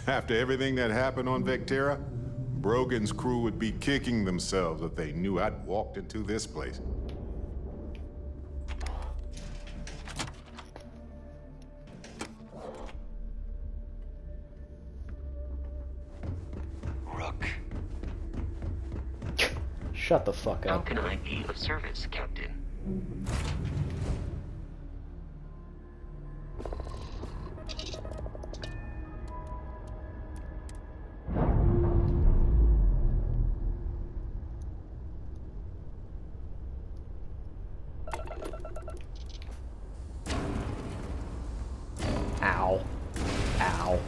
After everything that happened on Vectera, Brogan's crew would be kicking themselves if they knew I'd walked into this place. Rook. Shut the fuck How up. can I be of service, Captain? Ow. Ow.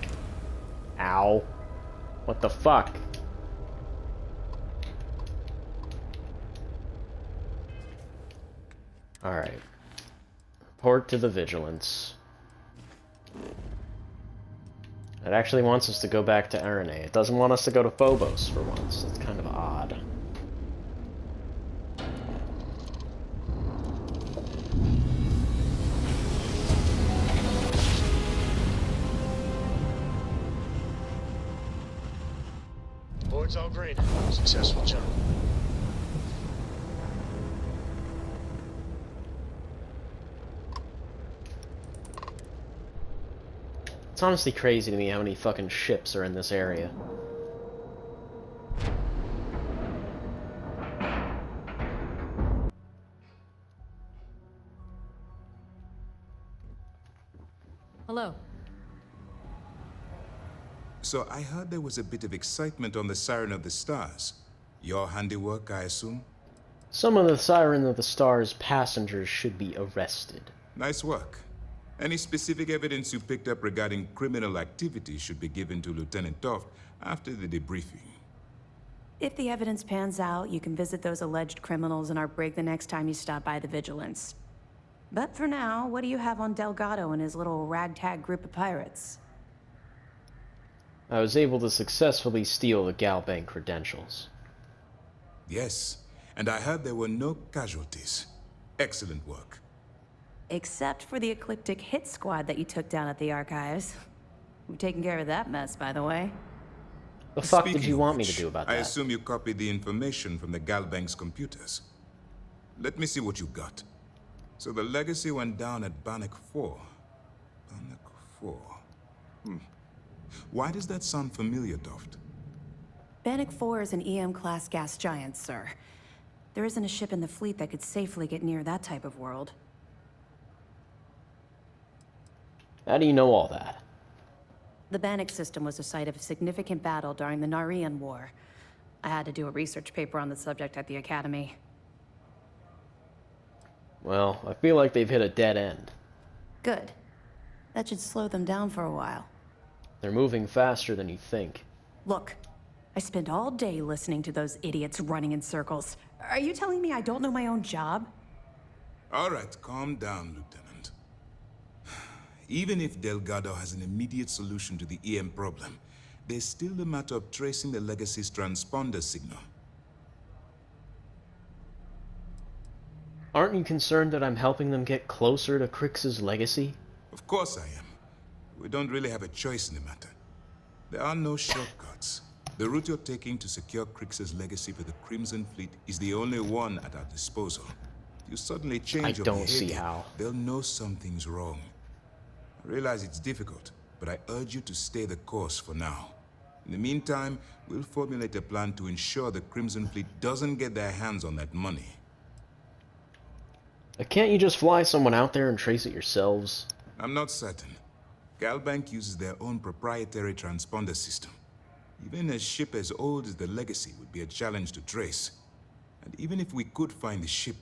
Ow. What the fuck? Alright. Report to the Vigilance. It actually wants us to go back to Arane. It doesn't want us to go to Phobos for once. That's kind of odd. Board's all green. Successful jump. It's honestly crazy to me how many fucking ships are in this area. Hello. So I heard there was a bit of excitement on the Siren of the Stars. Your handiwork, I assume? Some of the Siren of the Stars passengers should be arrested. Nice work. Any specific evidence you picked up regarding criminal activity should be given to Lieutenant Toft after the debriefing. If the evidence pans out, you can visit those alleged criminals in our brig the next time you stop by the Vigilance. But for now, what do you have on Delgado and his little ragtag group of pirates? I was able to successfully steal the Galbank credentials. Yes, and I heard there were no casualties. Excellent work. Except for the eclectic hit squad that you took down at the archives. We've taken care of that mess, by the way. The fuck did Speaking you of want me to which, do about I that? assume you copied the information from the Galbank's computers. Let me see what you got. So the legacy went down at Bannock 4. Bannock 4. Why does that sound familiar, Toft? Bannock 4 is an EM-class gas giant, sir. There isn't a ship in the fleet that could safely get near that type of world. How do you know all that? The Bannock system was the site of a significant battle during the Narian War. I had to do a research paper on the subject at the Academy. Well, I feel like they've hit a dead end. Good. That should slow them down for a while. They're moving faster than you think. Look, I spent all day listening to those idiots running in circles. Are you telling me I don't know my own job? All right, calm down, Lieutenant. Even if Delgado has an immediate solution to the EM problem, there's still the matter of tracing the Legacy's transponder signal. Aren't you concerned that I'm helping them get closer to Crix's legacy? Of course I am. We don't really have a choice in the matter. There are no shortcuts. The route you're taking to secure Crix's legacy for the Crimson Fleet is the only one at our disposal. If you suddenly change your don't see behavior, how. they'll know something's wrong. I realize it's difficult, but I urge you to stay the course for now. In the meantime, we'll formulate a plan to ensure the Crimson Fleet doesn't get their hands on that money. Can't you just fly someone out there and trace it yourselves? I'm not certain. Galbank uses their own proprietary transponder system. Even a ship as old as the Legacy would be a challenge to trace. And even if we could find the ship,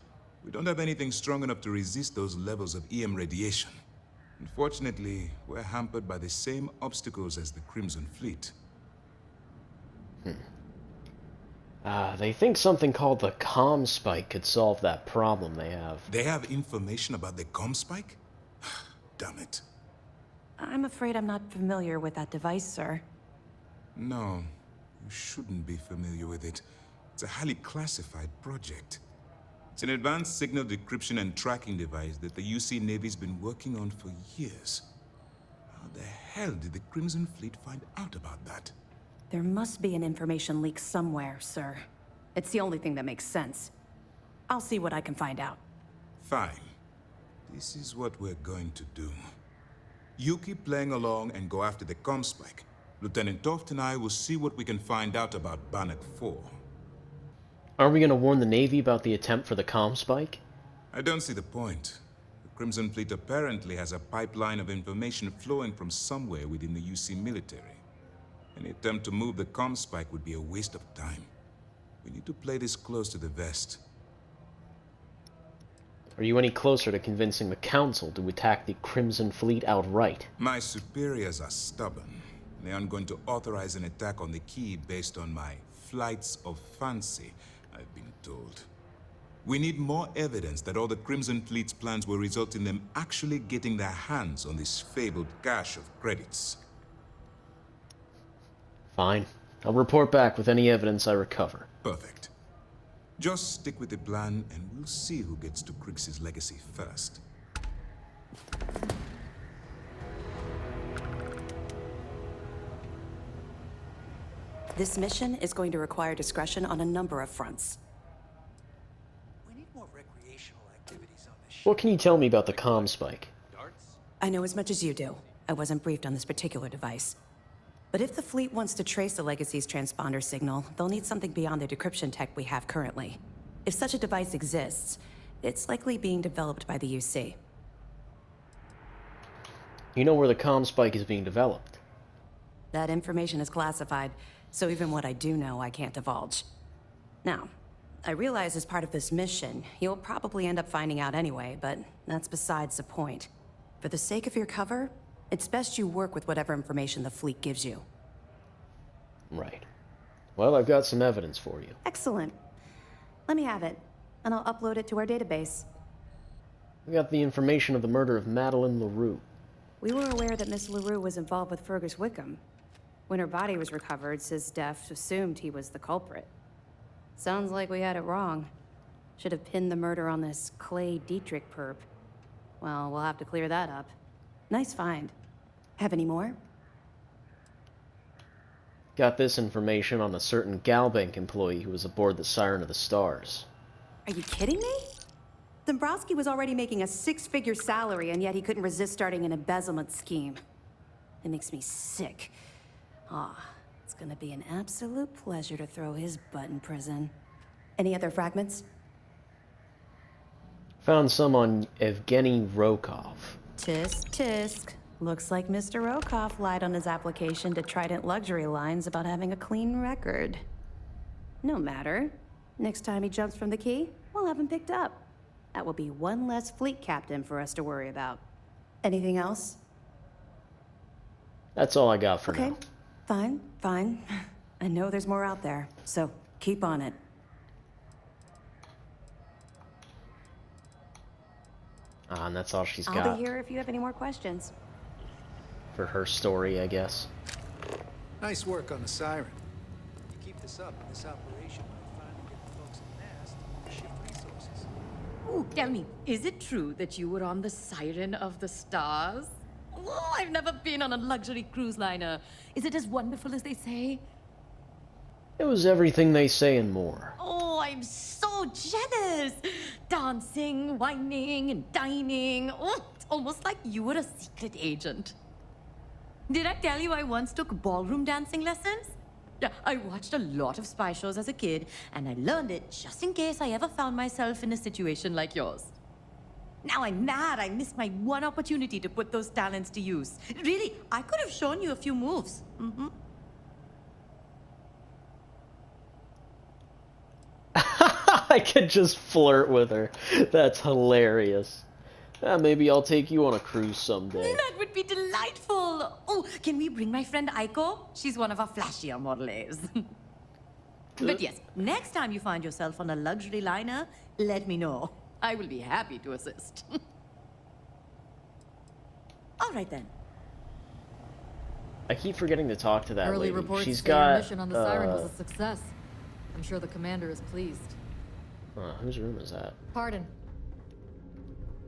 we don't have anything strong enough to resist those levels of EM radiation. Unfortunately, we're hampered by the same obstacles as the Crimson Fleet. They think something called the comm spike could solve that problem they have. They have information about the comm spike? Damn it. I'm afraid I'm not familiar with that device, sir. No, you shouldn't be familiar with it. It's a highly classified project. It's an advanced signal decryption and tracking device that the UC Navy's been working on for years. How the hell did the Crimson Fleet find out about that? There must be an information leak somewhere, sir. It's the only thing that makes sense. I'll see what I can find out. Fine. This is what we're going to do. You keep playing along and go after the comm spike. Lieutenant Toft and I will see what we can find out about Bannock 4. Are we going to warn the Navy about the attempt for the comm spike? I don't see the point. The Crimson Fleet apparently has a pipeline of information flowing from somewhere within the UC military. Any attempt to move the comm spike would be a waste of time. We need to play this close to the vest. Are you any closer to convincing the Council to attack the Crimson Fleet outright? My superiors are stubborn. They aren't going to authorize an attack on the key based on my flights of fancy, I've been told. We need more evidence that all the Crimson Fleet's plans will result in them actually getting their hands on this fabled cache of credits. Fine. I'll report back with any evidence I recover. Perfect. Just stick with the plan and we'll see who gets to Krix's legacy first. This mission is going to require discretion on a number of fronts. We need more recreational activities on this ship. What can you tell me about the comm spike? I know as much as you do. I wasn't briefed on this particular device. But if the fleet wants to trace the Legacy's transponder signal, they'll need something beyond the decryption tech we have currently. If such a device exists, it's likely being developed by the UC. You know where the comm spike is being developed? That information is classified, so even what I do know, I can't divulge. Now, I realize as part of this mission, you'll probably end up finding out anyway, but that's besides the point. For the sake of your cover, it's best you work with whatever information the fleet gives you. Right. Well, I've got some evidence for you. Excellent. Let me have it, and I'll upload it to our database. I got the information of the murder of Madeline LaRue. We were aware that Miss LaRue was involved with Fergus Wickham. When her body was recovered, SysDef assumed he was the culprit. Sounds like we had it wrong. Should have pinned the murder on this Clay Dietrich perp. Well, we'll have to clear that up. Nice find. Have any more? Got this information on a certain Galbank employee who was aboard the Siren of the Stars. Are you kidding me? Dombrowski was already making a six-figure salary, and yet he couldn't resist starting an embezzlement scheme. It makes me sick. It's gonna be an absolute pleasure to throw his butt in prison. Any other fragments? Found some on Evgeny Rokov. Tisk, tisk. Looks like Mr. Rokov lied on his application to Trident Luxury Lines about having a clean record. No matter. Next time he jumps from the key, we'll have him picked up. That will be one less fleet captain for us to worry about. Anything else? That's all I got for Okay, now. fine, fine. I know there's more out there, so keep on it. And that's all she's I'll got be here if you have any more questions. for her story, I guess. Nice work on the Siren. You keep this up, this operation might finally get the folks at Mast to shift resources. Ooh, tell me, is it true that you were on the Siren of the Stars? Oh, I've never been on a luxury cruise liner. Is it as wonderful as they say? It was everything they say and more. Oh, I'm so jealous. Dancing, whining, and dining. Oh, it's almost like you were a secret agent. Did I tell you I once took ballroom dancing lessons? Yeah, I watched a lot of spy shows as a kid, and I learned it just in case I ever found myself in a situation like yours. Now I'm mad I missed my one opportunity to put those talents to use. Really, I could have shown you a few moves. I could just flirt with her. That's hilarious. Maybe I'll take you on a cruise someday. That would be delightful. Oh, can we bring my friend Aiko? She's one of our flashier models. But yes, next time you find yourself on a luxury liner, let me know. I will be happy to assist. All right then. I keep forgetting to talk to that Early lady. reports She's say got your mission on the Siren was a success. I'm sure the commander is pleased. whose room is that? Pardon.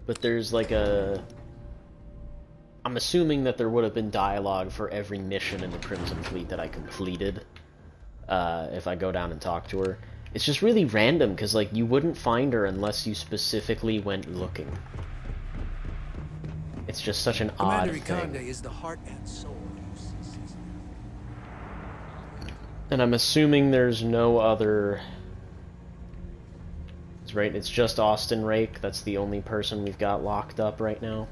But there's like a I'm assuming that there would have been dialogue for every mission in the Crimson Fleet that I completed, if I go down and talk to her. It's just really random, because, like, you wouldn't find her unless you specifically went looking. It's just such an odd Commander Ikonde thing. is the heart and soul of UC SysDef. And I'm assuming there's no other... That's right, it's just Austin Rake. That's the only person we've got locked up right now.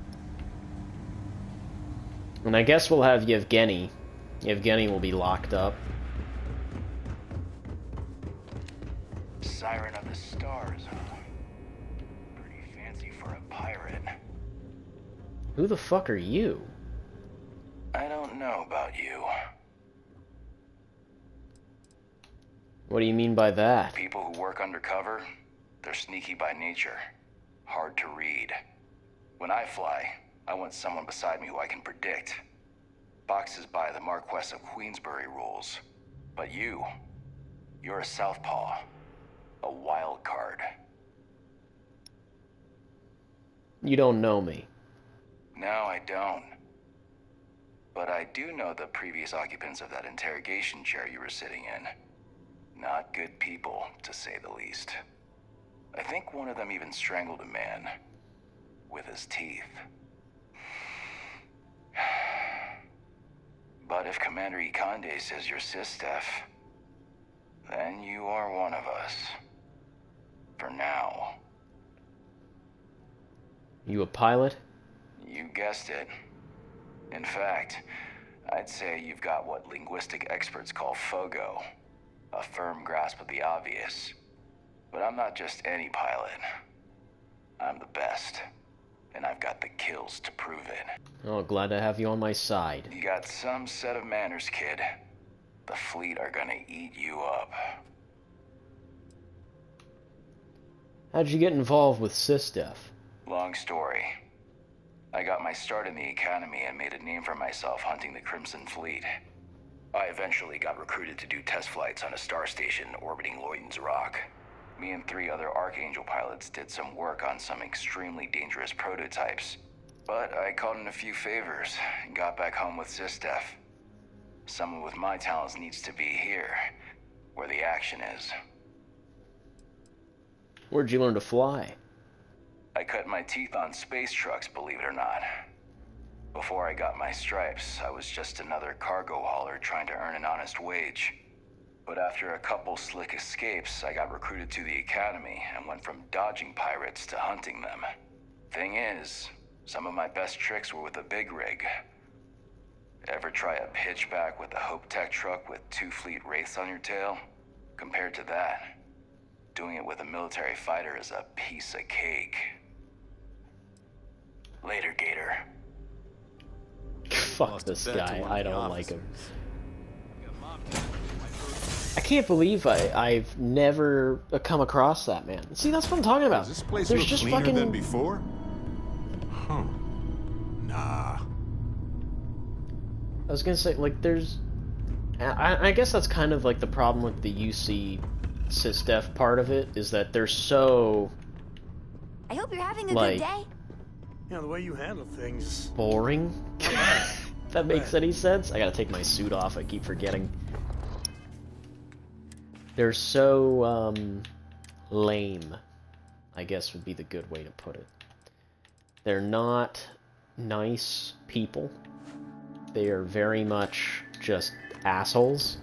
And I guess we'll have Yevgeny. Yevgeny will be locked up. Siren of the Stars, huh? Pretty fancy for a pirate. Who the fuck are you? I don't know about you. What do you mean by that? People who work undercover, they're sneaky by nature. Hard to read. When I fly, I want someone beside me who I can predict. Boxes by the Marquess of Queensbury rules. But you're a southpaw. A wild card. You don't know me. No, I don't. But I do know the previous occupants of that interrogation chair you were sitting in. Not good people, to say the least. I think one of them even strangled a man. With his teeth. But if Commander Ikonde says you're SysDef, then you are one of us. For now. You a pilot? You guessed it. In fact, I'd say you've got what linguistic experts call FOGO, a firm grasp of the obvious. But I'm not just any pilot. I'm the best, and I've got the kills to prove it. Oh, glad to have you on my side. You got some set of manners, kid. The fleet are gonna eat you up. How'd you get involved with SysDef? Long story. I got my start in the academy and made a name for myself hunting the Crimson Fleet. I eventually got recruited to do test flights on a star station orbiting Lloyd's Rock. Me and 3 other Archangel pilots did some work on some extremely dangerous prototypes. But I called in a few favors and got back home with SysDef. Someone with my talents needs to be here, where the action is. Where'd you learn to fly? I cut my teeth on space trucks, believe it or not. Before I got my stripes, I was just another cargo hauler trying to earn an honest wage. But after a couple slick escapes, I got recruited to the academy and went from dodging pirates to hunting them. Thing is, some of my best tricks were with a big rig. Ever try a pitchback with a Hope Tech truck with 2 fleet wraiths on your tail? Compared to that, doing it with a military fighter is a piece of cake. Later, Gator. Fuck this guy. I don't like him. I can't believe I've never come across that man. See, that's what I'm talking about. Does this place There's look just cleaner fucking... than before? Huh. Nah. I was gonna say, like, there's... I guess that's kind of like the problem with the UC SysDef part of it, is that they're so... I hope you're having a Like- good day. You know, the way you handle things. boring. If that makes any sense. I gotta take my suit off, I keep forgetting. They're so, lame, I guess would be the good way to put it. They're not nice people. They are very much just assholes.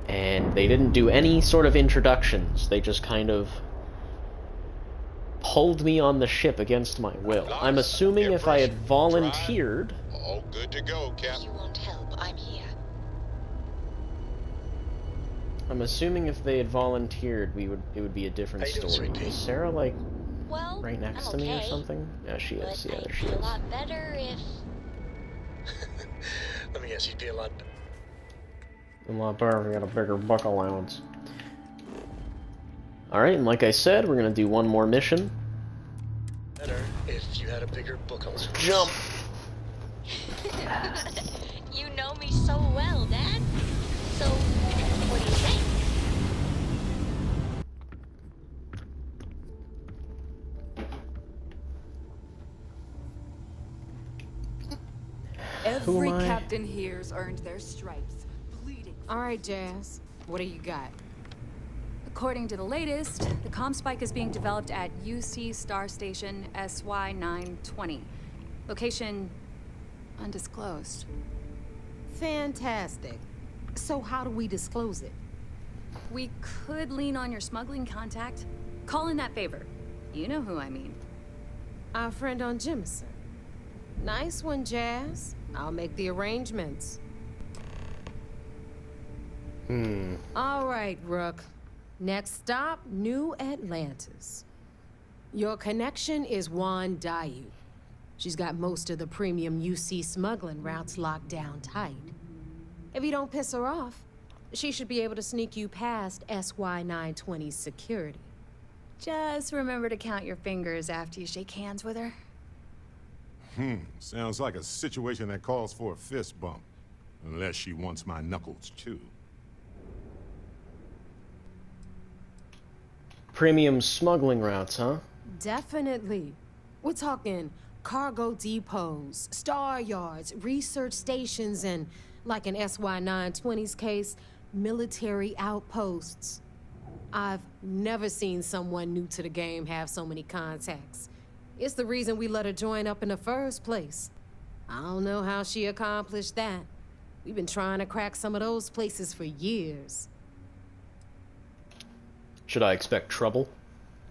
And they didn't do any sort of introductions. They just kind of pulled me on the ship against my will. I'm assuming if I had volunteered... All good to go, Cap. You won't help. I'm here. I'm assuming if they had volunteered, it would be a different How you doing, story. sweetie? Is Sarah, like, Well, right next I'm to me or okay, something? Yeah, she but is. Yeah, there I'd she be a is. lot better if... Let me guess, you'd be a lot A lot better if we got a bigger buck allowance. Alright, and like I said, we're gonna do one more mission. better if you had a bigger book allowance. Jump! You know me so well, Dad. So, what do you think? Every am I? captain here's earned their stripes, bleeding. All right, Jazz. What do you got? According to the latest, the comm spike is being developed at UC Star Station SY-920. Location undisclosed. Fantastic. So how do we disclose it? We could lean on your smuggling contact. Call in that favor. You know who I mean. Our friend on Jemison. Nice one, Jazz. I'll make the arrangements. All right, Rook. Next stop, New Atlantis. Your connection is Juan Dayu. She's got most of the premium UC smuggling routes locked down tight. If you don't piss her off, she should be able to sneak you past SY-920's security. Just remember to count your fingers after you shake hands with her. Sounds like a situation that calls for a fist bump. Unless she wants my knuckles, too. Premium smuggling routes, huh? Definitely. We're talking cargo depots, star yards, research stations, and, like in SY-920's case, military outposts. I've never seen someone new to the game have so many contacts. It's the reason we let her join up in the first place. I don't know how she accomplished that. We've been trying to crack some of those places for years. Should I expect trouble?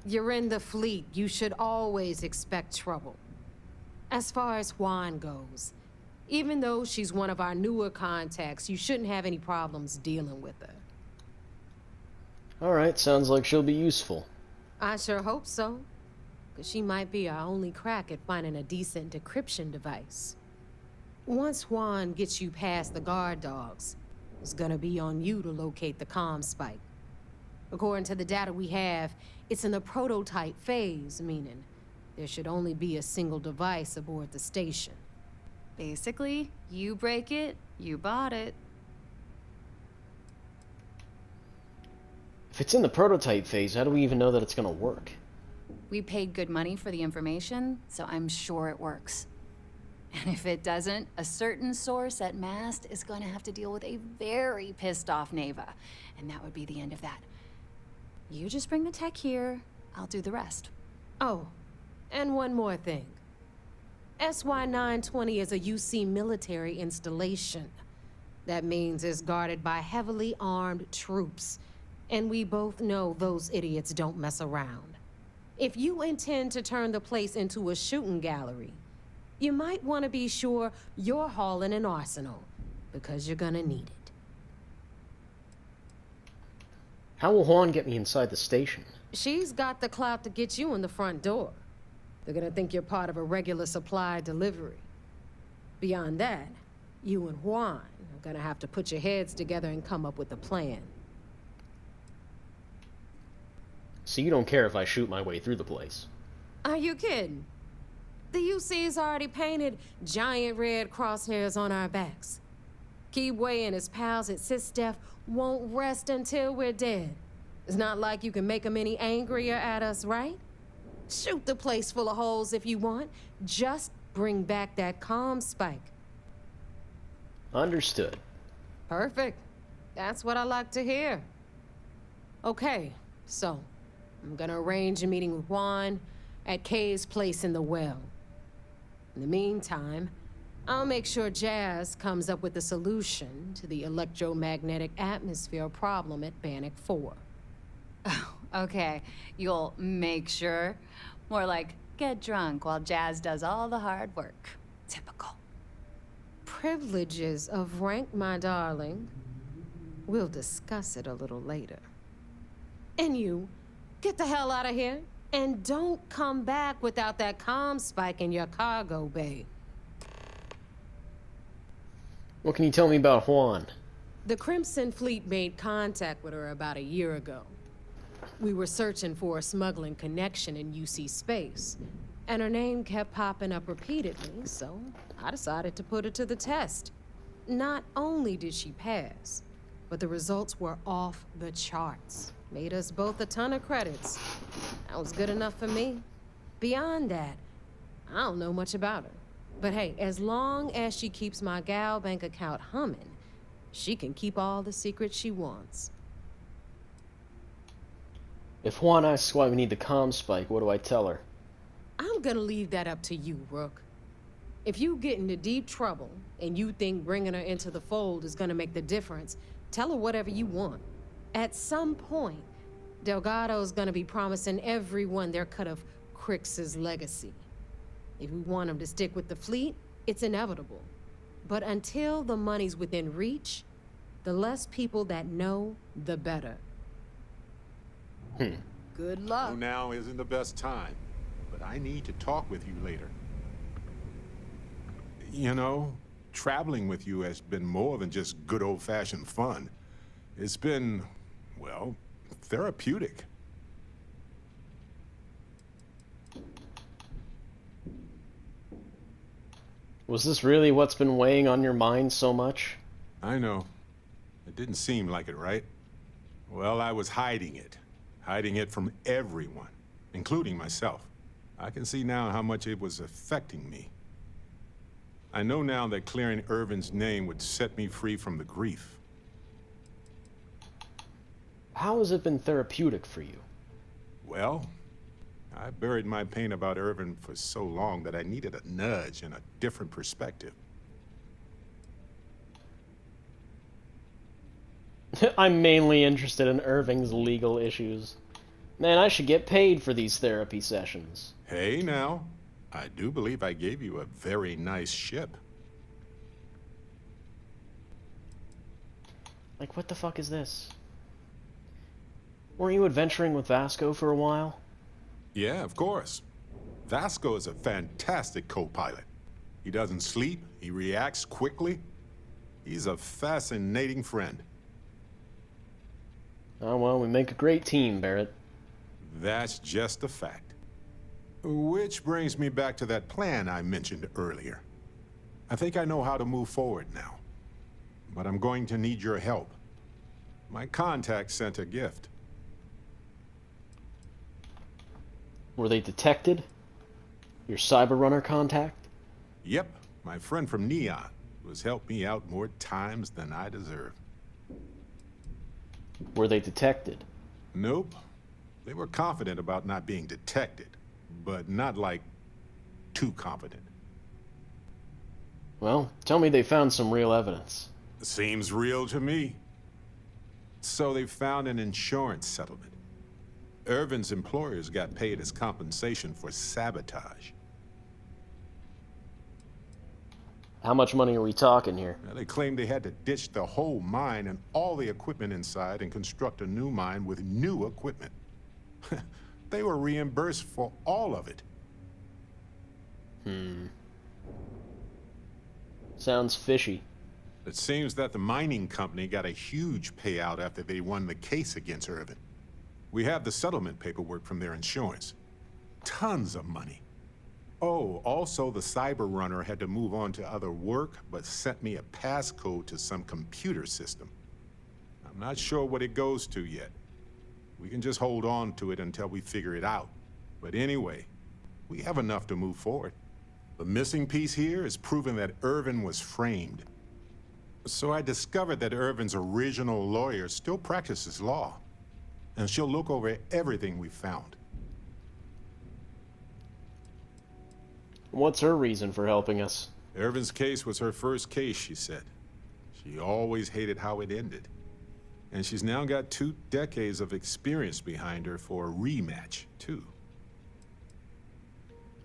You're in the fleet. You should always expect trouble. As far as Juan goes, even though she's one of our newer contacts, you shouldn't have any problems dealing with her. Alright, sounds like she'll be useful. I sure hope so. Because she might be our only crack at finding a decent decryption device. Once Juan gets you past the guard dogs, it's gonna be on you to locate the comm spike. According to the data we have, it's in the prototype phase, meaning there should only be a single device aboard the station. Basically, you break it, you bought it. If it's in the prototype phase, how do we even know that it's gonna work? We paid good money for the information, so I'm sure it works. And if it doesn't, a certain source at Mast is going to have to deal with a very pissed off Neva. And that would be the end of that. You just bring the tech here, I'll do the rest. Oh, and one more thing. SY-920 is a UC military installation. That means it's guarded by heavily armed troops. And we both know those idiots don't mess around. If you intend to turn the place into a shooting gallery, you might want to be sure you're hauling an arsenal, because you're gonna need it. How will Juan get me inside the station? She's got the clout to get you in the front door. They're gonna think you're part of a regular supply delivery. Beyond that, you and Juan are gonna have to put your heads together and come up with a plan. So you don't care if I shoot my way through the place? Are you kidding? The UC's already painted giant red crosshairs on our backs. Keyway and his pals at SysDef won't rest until we're dead. It's not like you can make them any angrier at us, right? Shoot the place full of holes if you want. Just bring back that comm spike. Understood. Perfect. That's what I like to hear. Okay, so I'm gonna arrange a meeting with Juan at Kay's place in the well. In the meantime, I'll make sure Jazz comes up with a solution to the electromagnetic atmosphere problem at Bannock 4. Oh, okay. You'll make sure. More like, get drunk while Jazz does all the hard work. Typical. Privileges of rank, my darling. We'll discuss it a little later. And you, get the hell out of here. And don't come back without that comm spike in your cargo bay. What can you tell me about Juan? The Crimson Fleet made contact with her about a year ago. We were searching for a smuggling connection in UC space, and her name kept popping up repeatedly, so I decided to put her to the test. Not only did she pass, but the results were off the charts. Made us both a ton of credits. That was good enough for me. Beyond that, I don't know much about her. But hey, as long as she keeps my gal bank account humming, she can keep all the secrets she wants. If Juan asks why we need the comm spike, what do I tell her? I'm gonna leave that up to you, Rook. If you get into deep trouble and you think bringing her into the fold is gonna make the difference, tell her whatever you want. At some point, Delgado's gonna be promising everyone their cut of Crix's legacy. If we want him to stick with the fleet, it's inevitable. But until the money's within reach, the less people that know, the better. Good luck. Oh, now isn't the best time, but I need to talk with you later. You know, traveling with you has been more than just good old-fashioned fun. It's been, well, therapeutic. Was this really what's been weighing on your mind so much? I know. It didn't seem like it, right? Well, I was hiding it. Hiding it from everyone, including myself. I can see now how much it was affecting me. I know now that clearing Irvin's name would set me free from the grief. How has it been therapeutic for you? Well, I buried my pain about Irvin for so long that I needed a nudge and a different perspective. I'm mainly interested in Irving's legal issues. Man, I should get paid for these therapy sessions. Hey now, I do believe I gave you a very nice ship. Like, what the fuck is this? Weren't you adventuring with Vasco for a while? Yeah, of course. Vasco is a fantastic co-pilot. He doesn't sleep, he reacts quickly. He's a fascinating friend. Oh, well, we make a great team, Barret. That's just a fact. Which brings me back to that plan I mentioned earlier. I think I know how to move forward now. But I'm going to need your help. My contact sent a gift. Were they detected? Your cyber runner contact? Yep, my friend from Neon, who has helped me out more times than I deserve. Were they detected? Nope. They were confident about not being detected, but not like too confident. Well, tell me they found some real evidence. Seems real to me. So they found an insurance settlement. Irvin's employers got paid as compensation for sabotage. How much money are we talking here? Now, they claimed they had to ditch the whole mine and all the equipment inside and construct a new mine with new equipment. They were reimbursed for all of it. Sounds fishy. It seems that the mining company got a huge payout after they won the case against Irvin. We have the settlement paperwork from their insurance. Tons of money. Oh, also the cyber runner had to move on to other work, but sent me a passcode to some computer system. I'm not sure what it goes to yet. We can just hold on to it until we figure it out. But anyway, we have enough to move forward. The missing piece here is proving that Irvin was framed. So I discovered that Irvin's original lawyer still practices law, and she'll look over everything we found. What's her reason for helping us? Irvin's case was her first case, she said. She always hated how it ended. And she's now got 2 decades of experience behind her for a rematch, too.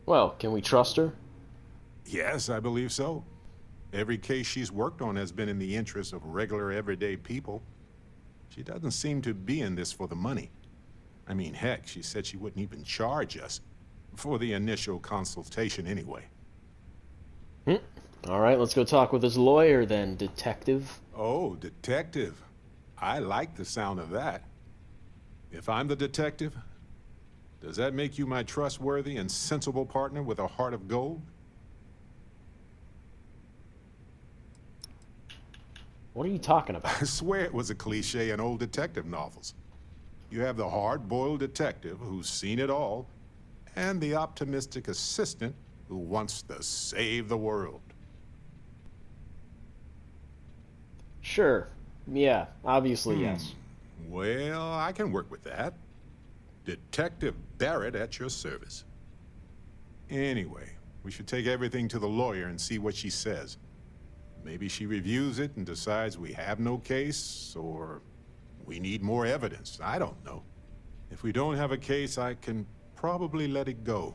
Well, can we trust her? Yes, I believe so. Every case she's worked on has been in the interest of regular, everyday people. She doesn't seem to be in this for the money. I mean, heck, she said she wouldn't even charge us. For the initial consultation, anyway. All right, let's go talk with his lawyer then, detective. Oh, detective. I like the sound of that. If I'm the detective, does that make you my trustworthy and sensible partner with a heart of gold? What are you talking about? I swear it was a cliche in old detective novels. You have the hard-boiled detective who's seen it all, and the optimistic assistant who wants to save the world. Sure. Yeah, obviously, yes. Well, I can work with that. Detective Barret at your service. Anyway, we should take everything to the lawyer and see what she says. Maybe she reviews it and decides we have no case, or we need more evidence. I don't know. If we don't have a case, I can probably let it go.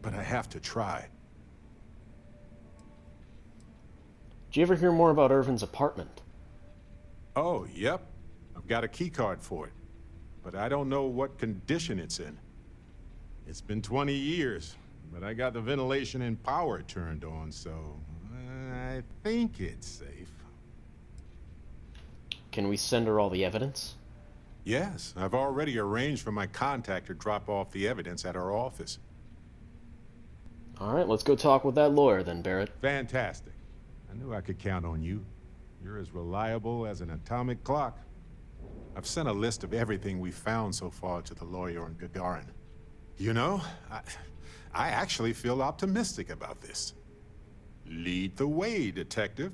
But I have to try. Did you ever hear more about Irvin's apartment? Oh, yep. I've got a key card for it. But I don't know what condition it's in. It's been 20 years, but I got the ventilation and power turned on, so I think it's safe. Can we send her all the evidence? Yes, I've already arranged for my contact to drop off the evidence at our office. All right, let's go talk with that lawyer then, Barret. Fantastic. I knew I could count on you. You're as reliable as an atomic clock. I've sent a list of everything we've found so far to the lawyer in Gagarin. You know, I actually feel optimistic about this. Lead the way, detective.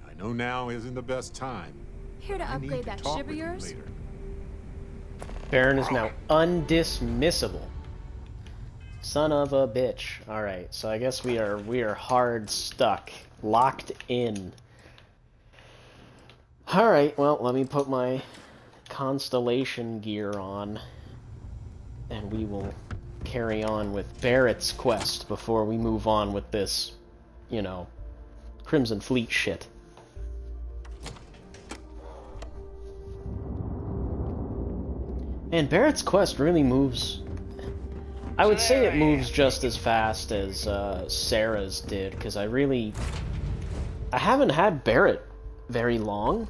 I know now isn't the best time. Here to upgrade that ship of yours? Later. Baron is now undismissible. Son of a bitch. Alright, so I guess we are hard stuck. Locked in. Alright, well, let me put my Constellation gear on. And we will carry on with Barret's quest before we move on with this, you know, Crimson Fleet shit. And Barret's quest really moves... I would say it moves just as fast as Sarah's did, because I haven't had Barret very long,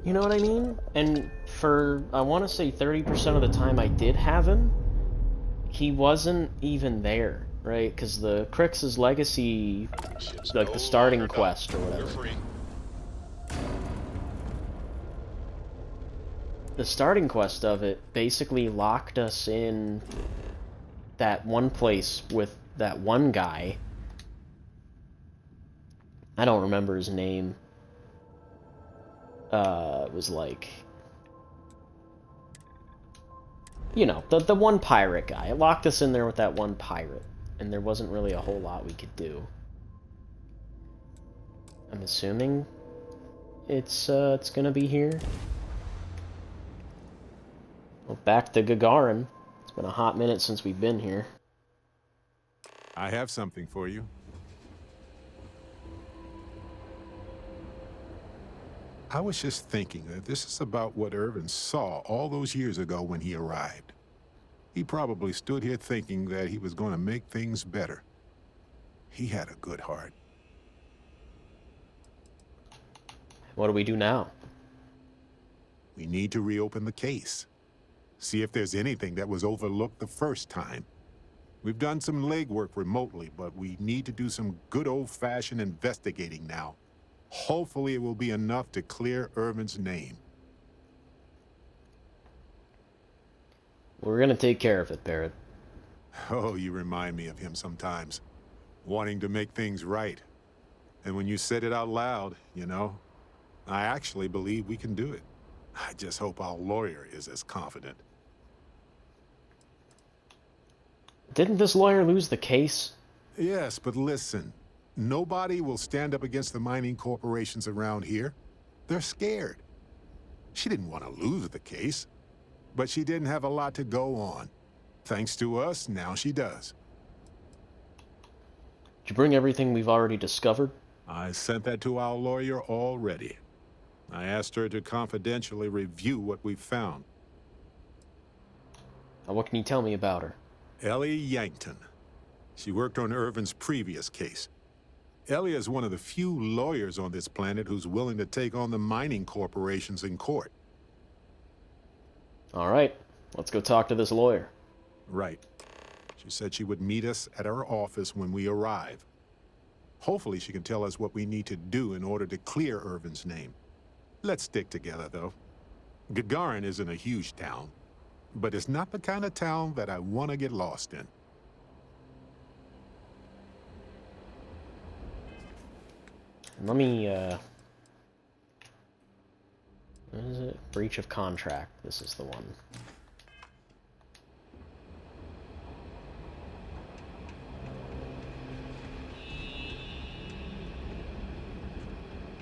you know what I mean? And for, I want to say 30% of the time I did have him, he wasn't even there, right? Because the Crix's Legacy, like the starting quest or whatever. The starting quest of it basically locked us in that one place with that one guy. I don't remember his name. It was like, you know, the one pirate guy. It locked us in there with that one pirate, and there wasn't really a whole lot we could do. I'm assuming it's gonna be here. Well, back to Gagarin. It's been a hot minute since we've been here. I have something for you. I was just thinking that this is about what Irvin saw all those years ago when he arrived. He probably stood here thinking that he was going to make things better. He had a good heart. What do we do now? We need to reopen the case. See if there's anything that was overlooked the first time. We've done some legwork remotely, but we need to do some good old-fashioned investigating now. Hopefully it will be enough to clear Irvin's name. We're gonna take care of it, Barret. Oh, you remind me of him sometimes. Wanting to make things right. And when you said it out loud, you know, I actually believe we can do it. I just hope our lawyer is as confident. Didn't this lawyer lose the case? Yes, but listen. Nobody will stand up against the mining corporations around here. They're scared. She didn't want to lose the case, but she didn't have a lot to go on. Thanks to us, now she does. Did you bring everything we've already discovered? I sent that to our lawyer already. I asked her to confidentially review what we found. Now, what can you tell me about her? Ellie Yankton. She worked on Irvin's previous case. Ellie is one of the few lawyers on this planet who's willing to take on the mining corporations in court. All right, let's go talk to this lawyer. Right. She said she would meet us at our office when we arrive. Hopefully she can tell us what we need to do in order to clear Irvin's name. Let's stick together, though. Gagarin isn't a huge town. but it's not the kind of town that I want to get lost in. Let me, what is it? Breach of contract. This is the one.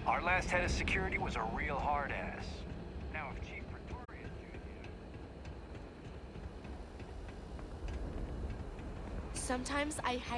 Our last head of security was a real hard ass. Now if Chief Pretorius Jr. Sometimes I